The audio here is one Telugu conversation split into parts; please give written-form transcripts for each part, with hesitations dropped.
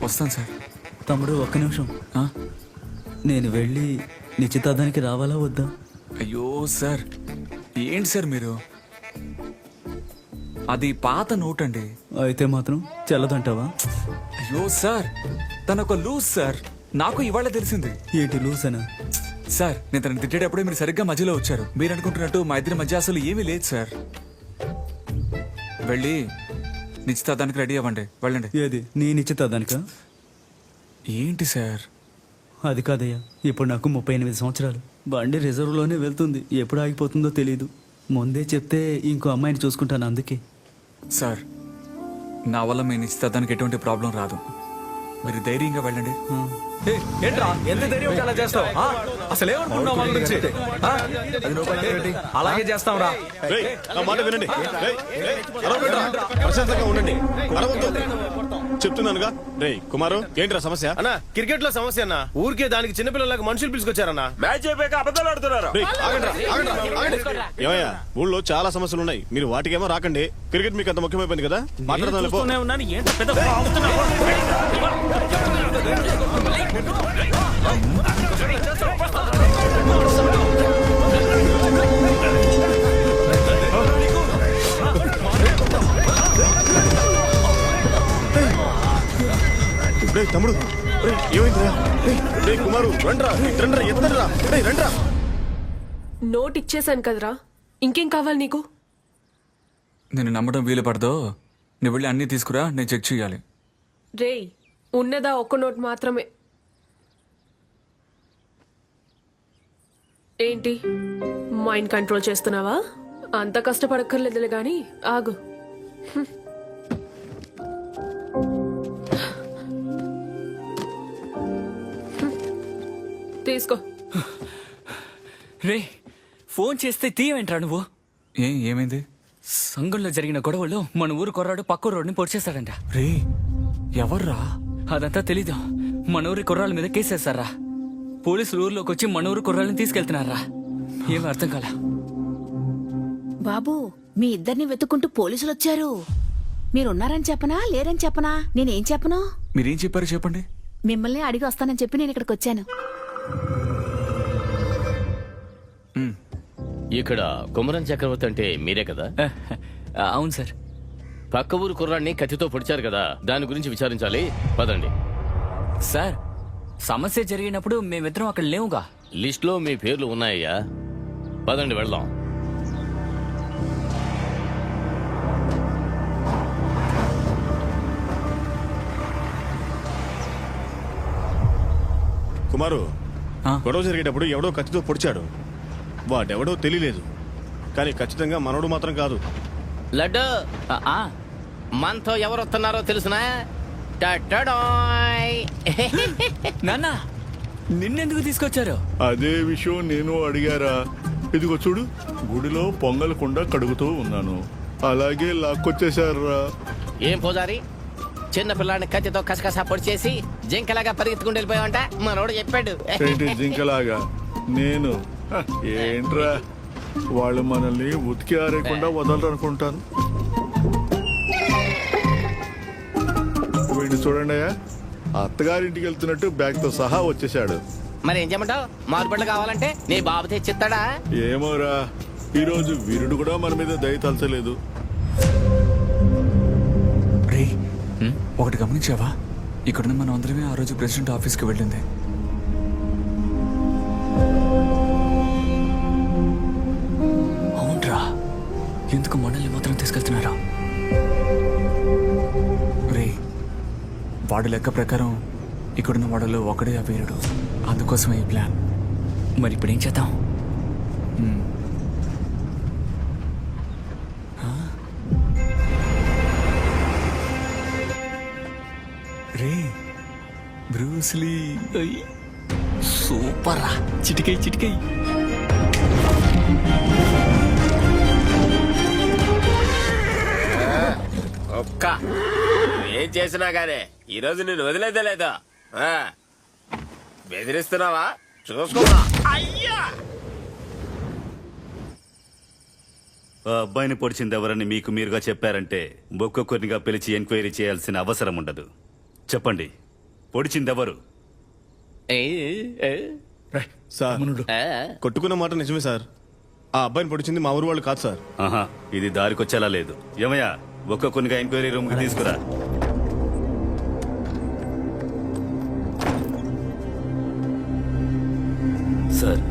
వస్తాను సార్. తమ్ముడు ఒక్క నిమిషం. ఆ? నేను వెళ్ళి నిశ్చితార్థానికి రావాలా వద్దా? అయ్యో సార్, ఏంటి సార్ మీరు? అది పాత నోట్ అండి. అయితే మాత్రం చెల్లదంటావా? అయ్యో సార్, తనొక లూజ్ సార్. నాకు ఇవాళ తెలిసింది. ఏంటి లూసనా? సార్, నేను తనని తిట్టేటప్పుడే మీరు సరిగ్గా మధ్యలో వచ్చారు. మీరు అనుకుంటున్నట్టు మా ఇద్దరి మధ్య అసలు ఏమీ లేదు సార్. వెళ్ళి నిశ్చితార్థానికి రెడీ అవ్వండి, వెళ్ళండి. ఏది నీ నిశ్చితార్థానికా? ఏంటి సార్? అది కాదయ్యా, ఇప్పుడు నాకు 38 సంవత్సరాలు. బండి రిజర్వ్లోనే వెళ్తుంది, ఎప్పుడు ఆగిపోతుందో తెలీదు. ముందే చెప్తే ఇంకో అమ్మాయిని చూసుకుంటాను, అందుకే. సార్, నా వల్ల మీ నిశ్చితార్థానికి ఎటువంటి ప్రాబ్లం రాదు. మీరు ధైర్యంగా వెళ్ళండి. ఏంట్రా ఎంత ధైర్యం చాలా చేస్తావు? అసలు ఏమనుకున్నావు వాళ్ళ గురించి? అలాగే చేస్తాం రా. నా మాట వినండి. ప్రశాంతంగా ఉండండి, చెప్తున్నానుగా. రే కుమారు, ఏంట్రా సమస్య? అన్నా క్రికెట్ లో సమస్య అన్న. ఊరికే దానికి చిన్నపిల్లలకు మనుషులు పిలుచుకొచ్చారన్న. మ్యాచ్ అయిపోయాక అబద్ధాలు ఆడుతున్నారు. ఏమయ్యా, ఊళ్ళో చాలా సమస్యలు ఉన్నాయి, మీరు వాటికేమో రాకండి. క్రికెట్ మీకు అంత ముఖ్యమైపోయింది కదా, మాట్లాడదాం. తమ్ముడు, ఏమైందిరా? కుమారు, రండ్రా రండ్రా, ఎత్తరా, రండ్రా. నోట్ ఇచ్చేసాను కదరా, ఇంకేం కావాలి నీకు? నేను నమ్మడం వీలు పడదో. నువ్వు వెళ్ళి అన్నీ తీసుకురా, నేను చెక్ చేయాలి. రేయ్, ఉన్నదా ఒక్క నోట్ మాత్రమే. ఏంటి మైండ్ కంట్రోల్ చేస్తున్నావా? అంత కష్టపడక్కర్లేదులే గాని ఆగు. తీసుకో. రే, ఫోన్ చేస్తే తీయమేంట్రా నువ్వు? ఏమైంది? సంఘంలో జరిగిన గొడవలో మన ఊరు కుర్రాడు పక్క రోడ్ని పొడిచేశాడంట. రే, ఎవర్రా? అదంతా తెలీదు. మన ఊరి కుర్రాళ్ళ మీద కేసేస్తారా. పోలీసులు ఊర్లోకి వచ్చి మన ఊరు కుర్రాళ్ళని తీసుకెళ్తున్నారా. ఏమీ అర్థం కాలా. బాబు, మీ ఇద్దరిని వెతుక్కుంటూ పోలీసులు వచ్చారు. మీరున్నారని చెప్పనా లేరని చెప్పనా? నేనేం చెప్పను? మీరేం చెప్పారు చెప్పండి. మిమ్మల్ని అడిగి వస్తానని చెప్పి నేను ఇక్కడికి వచ్చాను. ఇక్కడ కుమరం చక్రవర్తి అంటే మీరే కదా? అవును సార్. పక్క ఊరు కుర్రాన్ని కత్తితో పొడిచారు కదా, దాని గురించి విచారించాలి, పదండి. సార్, సమస్య జరిగినప్పుడు మేమిద్దరం అక్కడ లేవుగా. లిస్టులో మీ పేర్లు ఉన్నాయ్యా, పదండి వెళ్దాం. కుమారు, గొడవ జరిగేటప్పుడు ఎవడో కత్తితో పొడిచాడు. వాడెవడో తెలియలేదు, కానీ ఖచ్చితంగా మనోడు మాత్రం కాదు. లడ్డు, మనతో ఎవరు వస్తున్నారో తెలుసునా? నాన్న, నిన్నెందుకు తీసుకొచ్చారు? అదే విషయం నేను అడిగారా. ఇదిగో చూడు, గుడిలో పొంగల్ కుండ కడుగుతూ ఉన్నాను, అలాగే లాక్కొచ్చేశారా. ఏం పూజారి, చిన్న పిల్లాడిని కత్తితో కసకసా పొడిచేసి జింకలాగా పరిగెత్తుకుంటూ వెళ్ళిపోయావంట మనోడు చెప్పాడు. ఏంటి జింకలాగా? నేను ఏంట్రా, వాళ్ళు మనల్ని ఉతికి ఆరేయకుండా వదలరు అనుకుంటాను. వీడిని చూడండి అయ్యా, అత్తగారింటికి వెళ్తున్నట్టు బ్యాగ్ తో సహా వచ్చేసాడు. మరి ఏం చేయమంటావు? మారుబడ్లు కావాలంటే నీ బాబు తెచ్చిస్తాడా? ఏమోరా, ఈరోజు వీరుడు కూడా మన మీద దయ తలచలేదు. రే, ఒకటి గమనించావా? ఇక్కడున్న మనం అందరమే ఆ రోజు ప్రెసిడెంట్ ఆఫీస్కి వెళ్ళింది. అవునరా, ఎందుకు మనల్ని మాత్రం తీసుకెళ్తున్నారా? రే, వాడు లెక్క ప్రకారం ఇక్కడున్న వాడలో ఒకడే ఆ వీరుడు. అందుకోసమే ఈ ప్లాన్. మరి ఇప్పుడు ఏం చేద్దాం? రే, బ్రూస్లీ. సూపర్ రా, చిటికై చిటికై. ఒక్క ఏం చేసినా గానే ఈరోజు నేను వదిలేదే లేదా? బెదిరిస్తున్నావా? చూసుకున్నా. అయ్యా, ఆ అబ్బాయిని పొడిచింది ఎవరని మీకు మీరుగా చెప్పారంటే ఒక్కొక్కరినిగా పిలిచి ఎంక్వైరీ చేయాల్సిన అవసరం ఉండదు. చెప్పండి, పొడిచిందెవరు? సార్ కొట్టుకున్న మాట నిజమే సార్. ఆ అబ్బాయిని పొడిచింది మా ఊరు వాళ్ళు కాదు సార్. ఆహా, ఇది దారికొచ్చేలా లేదు. ఏమయ్యా, ఒక్కొక్కనిగా ఎంక్వైరీ రూమ్ కి తీసుకురా. సార్,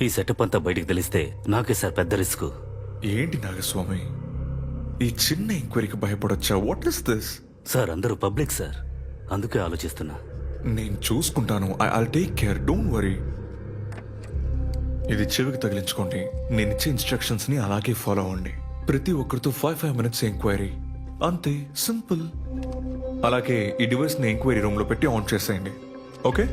ఈ సెటప్ అంతా బయటికి తెలిస్తే నాకే సార్ పెద్ద రిస్క్. ఏంటి నాగస్వామి, ఈ చిన్న ఎంక్వైరీకి భయపడొచ్చా? What is this? సార్, అందరూ పబ్లిక్ సార్, అందుకే ఆలోచిస్తున్నా. నేను చూసుకుంటాను. I'll take care, don't worry. ఇది చెవికి తగిలించుకోండి. నేను ఇచ్చే ఇన్స్ట్రక్షన్స్ ని అలాగే ఫాలో అవ్వండి. ప్రతి ఒక్కరితో 5 minutes ఎంక్వైరీ, అంతే, సింపుల్. అలాగే ఈ డివైస్ ని ఎంక్వైరీ రూమ్ లో పెట్టి ఆన్ చేసేయండి. ఓకే?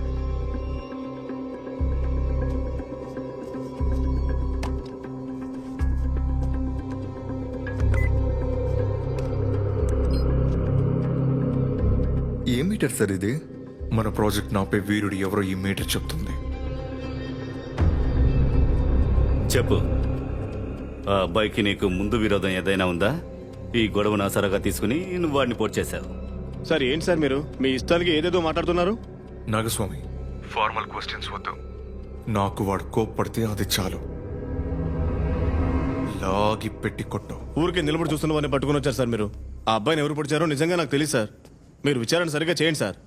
ఏ మీటర్ సార్ ఇది? మన ప్రాజెక్ట్ నాపే వీరుడు ఎవరో ఈ మీటర్ చెప్తుంది. చెప్పు, ఆ అబ్బాయికి నీకు ముందు విరోధం ఏదైనా ఉందా? ఈ గొడవను ఆసరాగా తీసుకుని నువ్వు వాడిని పోట్ చేశావు. సార్ ఏంటి సార్ మీరు మీ ఇష్టానికి ఏదేదో మాట్లాడుతున్నారు? నాగస్వామి, ఫార్మల్ క్వశ్చన్స్ వద్దు. నాకు వాడు కోప్పడితే అది చాలు. లాగి పెట్టి కొట్టు. ఊరికే నిలబడి చూస్తున్న వారిని పట్టుకుని వచ్చారు సార్ మీరు. ఆ అబ్బాయిని ఎవరు పొడిచారో నిజంగా నాకు తెలియదు సార్. మీరు విచారణ సరిగ్గా చేయండి సార్.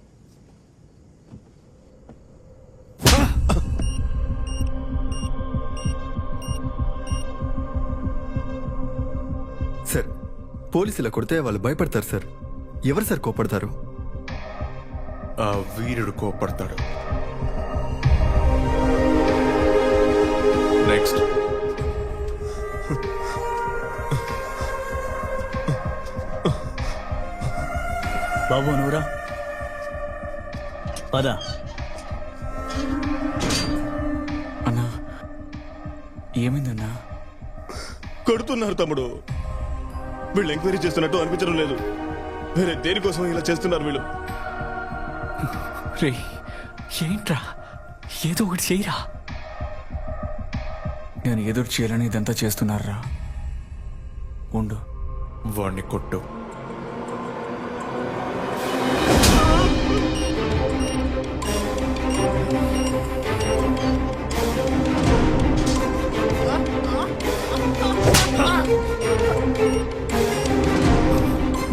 సార్, పోలీసులు కొడితే వాళ్ళు భయపడతారు సార్. ఎవరు సార్ కోపడతారు? ఆ వీరుడు కోప్పడతాడు. నెక్స్ట్. బాబు నువ్వురా, పద. అన్నా, ఏమైందన్నా? కొడుతున్నారు తమ్ముడు. వీళ్ళు ఎంక్వైరీ చేస్తున్నట్టు అనిపించడం లేదు. వేరే దేనికోసం ఇలా చేస్తున్నారు వీళ్ళు. రే, ఏంట్రా, ఏదో ఒకటి చేయరా. నేను ఏదో ఒకటి చేయాలని ఇదంతా చేస్తున్నారా? ఉండు. వాణ్ణి కొట్టు.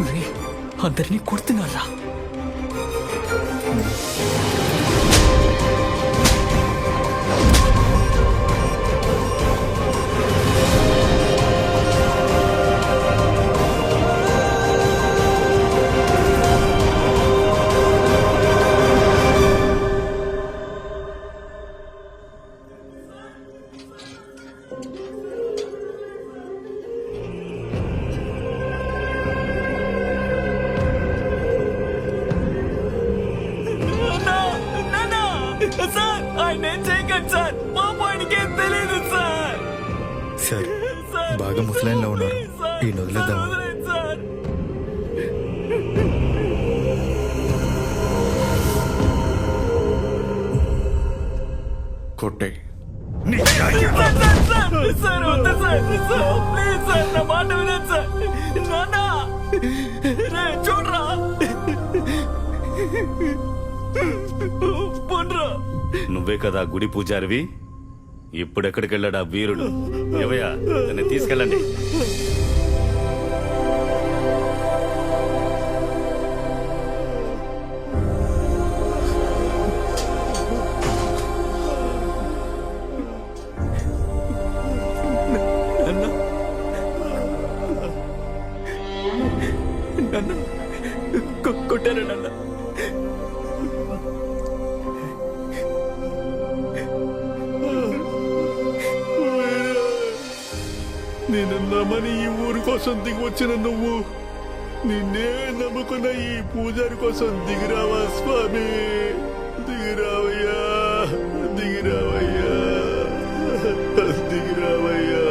రే, అందరినీ కొడుతున్నారా? సార్, ఆయన ఏం చేయకండి సార్, మా పాడికి ఏం తెలియదు సార్. సార్, బాగా ముసలాయనలో ఉన్నారు. ఈ వదిలేద్దామా? సార్, కొట్టే. సార్ వద్దు సార్, ప్లీజ్ సార్, నా మాట వినండి సార్. నాన్న, రే చూడరా, పొండ్రా. నువ్వే కదా గుడి పూజారివి. ఇప్పుడెక్కడికి వెళ్ళాడా వీరుడు? ఏవయ్యా, నన్ను తీసుకెళ్ళండి. కొట్టారు నన్ను. నేను నమ్మని ఈ ఊరు కోసం దిగి వచ్చిన నువ్వు నిన్నే నమ్ముకున్న ఈ పూజారి కోసం దిగిరావా స్వామి? దిగిరావయ్యా, దిగిరావయ్యా, దిగిరావయ్యా.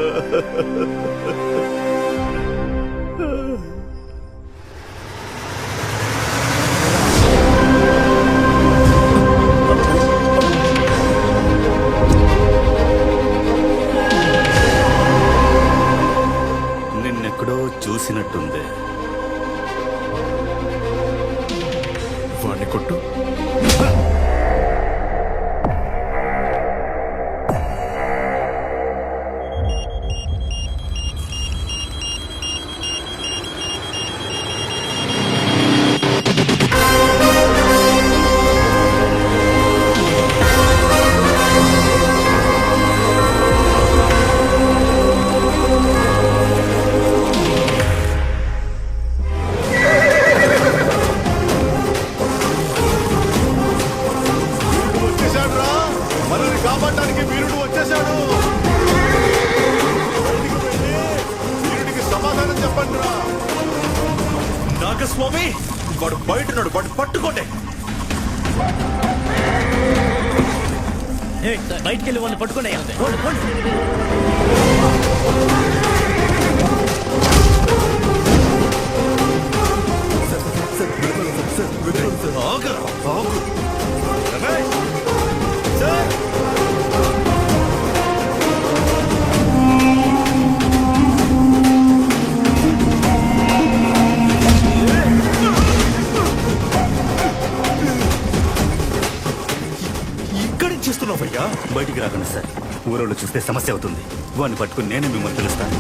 నిన్నెక్కడో చూసినట్టుంది. కొట్టు. వచ్చేసాడు రా, మనల్ని కాపాడడానికి వీరుడు వచ్చేసాడు. బయటికి వెళ్ళి వీరుడికి సమాధానం చెప్పండి రా. నాగస్వామి వాడు బయటన్నాడు, వాడు పట్టుకోండి. బయటికి వెళ్ళి వాళ్ళని పట్టుకున్నాయా ఆగరా, ఆగు. రమేష్, సార్, ఇక్కడి నుంచి చేస్తున్నావయ్యా? బయటికి రాకండి సార్, ఊరోళ్ళు చూస్తే సమస్య అవుతుంది. వాడిని పట్టుకుని నేనే మిమ్మల్ని పిలుస్తాను.